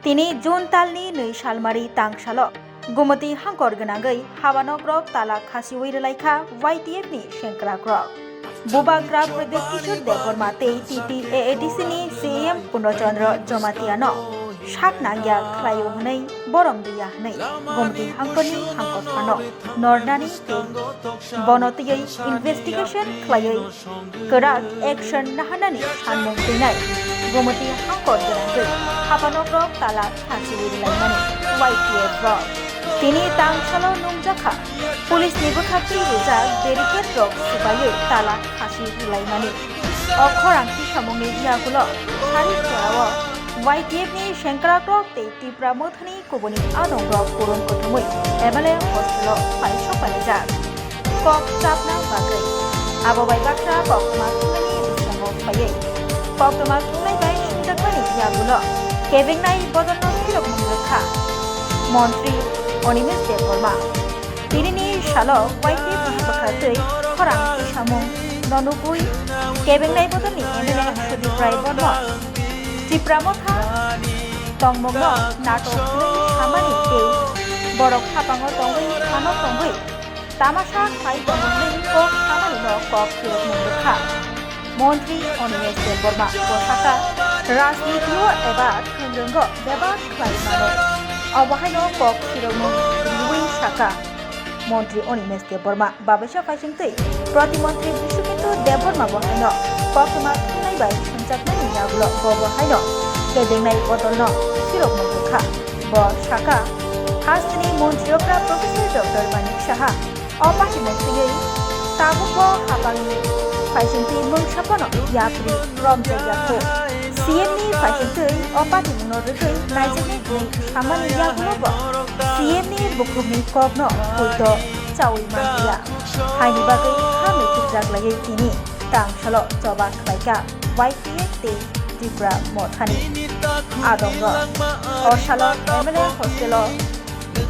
তিনি जुन तालनि 2 सालमारि तांसालो गुमति हांकर गोनाङै हाबानग्रक ताला खासिवै रलायखा YTF नि सेंक्राग्रक बुबाग्रा प्रदेश किशोर देवबर्मा तेई TTAADC नि CM पूर्णचंद्र जमातियानो शाक नांगिया ख्लायो हनै बरम दैया हनै गुमति हांकरनि हांकरफानो नरनानि तेई बनतियै इन्वेस्टिगेशन ख्लायै गोराक एक्शन नाहानानि सानमुं दैनाय गुमति हांकर गोनाङै हाबानग्रक ताला खासिवै रलायनानै YTF रक তিনি तांसालो नुमजाखा पुलिसनि बोखारथि रिजार्भ बेरिकेड रक सिबायै ताला खासि रलायनानै अखरांथि सामुंनि जियागुलो सारि जराव YTF नि सेंक्राग्रक तेई तिप्रा मोथानि कुबुनि आदंग्रक पुरुन कुथुमै MLA हस्टेलो फाइसो पालेजा कक चापना बागै आबोबाय बाथ्रा ककमा थुंनायनि बिसाङाव फायै ककमा थुंनाय बाय सिंजाकमानि जियागुलो केबेंनाय बदनो सिरक मुंगखा मन्त्री अनिमेष देवबर्मा तिरिनि सालो YTF नि बोखारथै खरांथि सामुं ननुगुइ केबेंनाय बदननि MLA सुदिप्राय बर्मा तिप्रामथा तंमंनो नाटक खामानि तेई बरक हापाङो तंगै खानो तंगै तामाशा खाइ तंगै कक खामानिनो कक फिरक मुंगखा मन्त्री अनिमेष देवबर्मा बसाका राजनीतियो एबा थोंजोंगो बेबाद खालामनानै अबहायनो कक फिरक मुं रिवै साका मन्त्री अनिमेष देवबर्मा बाबैसा फाइसिंतै प्रतिमन्त्री बिश्वकिन्तु देवबर्मा बहायनो ककमा थुंनाय बाय संजाकनायनि यागुलो बहायनो केदेंनाय बदलनो सिरक मुंगखा ब साका हास्टनि मन्त्रिफ्रा प्रोफेसर डॉक्टर मानिक साहा अपार्टी मन्त्रियै ताबुक हाबांनि फाइसिंतै मुंसाफनो याफ्रि रमजायाखो CM नि फाइसिंतै अपार्टी मुंनोरै नायजेनै सामानि यागुलोबो CM नि बुकुमनि ककनो कुइतो चावै मानदिया हायनि बागै खामि थिकजागलायै तिनि तांसालो जबा खालायका YTF तेई तिप्रा मोथानि आदंग असालो MLA हस्टेलो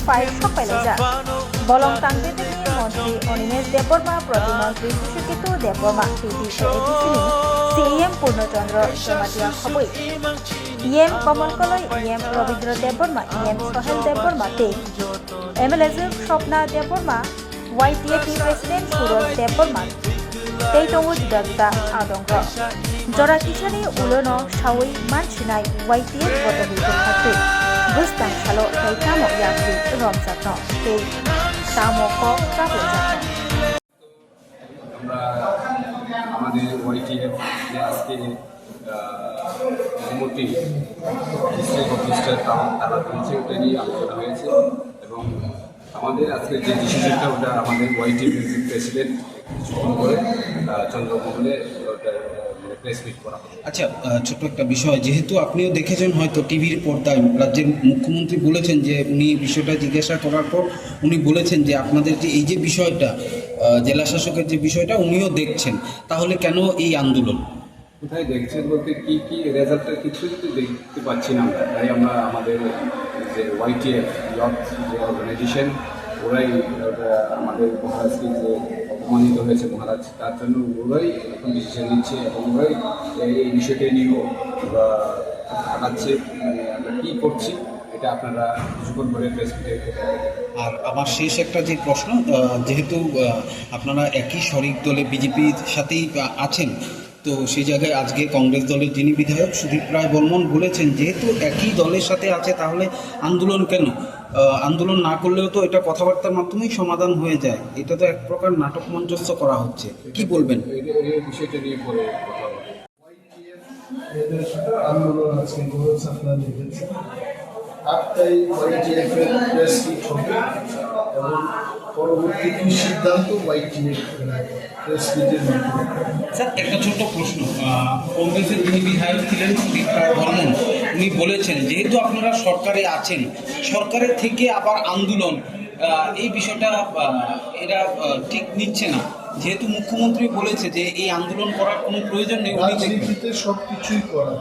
फाइसो पालेजा बलं तांदेदेनि मन्त्री अनिमेष देवबर्मा प्रतिमन्त्री बिश्वकिन्तु देवबर्मा TTAADC नि CM पूर्णचंद्र जमातिया खबै EM कमल कलय EM रवीन्द्र देवबर्मा EM सोहेल देवबर्मा तेई MLA स्वप्ना देवबर्मा YTF नि प्रेसिडेंट सुरज देवबर्मा तेई तंगु जुदा आदंग जरा किसानि उलोनो सावै मानसिनाय YTF बदलि बोखारथै गोस्तां सालो तेई तामो याफ्रि रमजाकनो तेई तामो कक जाबलायजाकनो আমাদের YTF যে আজকে গুমতি ডিস্ট্রিক্ট অফিসটা তারা তুলছে ওটা নিয়ে আলোচনা হয়েছে এবং আমাদের আজকে যে ডিসিশনটা ওটা আমাদের YTF প্রেসিডেন্ট কিছুক্ষণ করে চন্দ্রমোহনে ওটা প্রেস মিট করা হবে। আচ্ছা, ছোট্ট একটা বিষয়, যেহেতু আপনিও দেখেছেন হয়তো টিভির পর্দায় রাজ্যের মুখ্যমন্ত্রী বলেছেন যে উনি বিষয়টা জিজ্ঞাসা করার পর উনি বলেছেন যে আপনাদের যে এই যে বিষয়টা জেলা শাসকের যে বিষয়টা উনিও দেখছেন, তাহলে কেন এই আন্দোলন? কোথায় দেখছেন বলতে কি কি রেজাল্টটা কিছু দেখতে পাচ্ছি না আমরা, তাই আমরা আমাদের যে YTF ইয়থ যে অর্গানাইজেশন ওরাই আমাদের মহারাজকে যে অপমানিত হয়েছে মহারাজ তার জন্য ওরাই এখন ডিসিশন নিচ্ছে এবং ওরাই এই বিষয়টা নিয়েও আগাচ্ছে। আমরা কী করছি এটা আপনারা কিছুক্ষণ করে প্রেস মিটে। আর আমার শেষ একটা যে প্রশ্ন, যেহেতু আপনারা একই শরিক দলে বিজেপির সাথেই আছেন, তো সেই জায়গায় আজকে কংগ্রেস দলের যিনি বিধায়ক সুদীপ রায় বর্মন বলেছেন যেহেতু একই দলের সাথে আছে তাহলে আন্দোলন কেন? আন্দোলন না করলেও তো এটা কথাবার্তার মাধ্যমেই সমাধান হয়ে যায়, এটা তো এক প্রকার নাটক মঞ্চস্থ করা হচ্ছে, কি বলবেন? এই বিষয়টা নিয়ে পরে কথা হবে। আন্দোলন আজকে করেছে আপনারা দেখেছেন, 8টায় YTF এর প্রেস মিট হবে এবং পরবর্তী কি সিদ্ধান্ত YTF প্রেস মিটের মাধ্যমে। স্যার, একটা ছোট্ট প্রশ্ন, কংগ্রেসের যিনি বিধায়ক ছিলেন সুদীপ রায় বর্মন উনি বলেছেন যেহেতু আপনারা সরকারে আছেন, সরকারের থেকে আবার আন্দোলন এই বিষয়টা এরা ঠিক নিচ্ছে না, যেহেতু মুখ্যমন্ত্রী বলেছে যে এই আন্দোলন করার কোনো প্রয়োজন নেই, সব কিছুই করা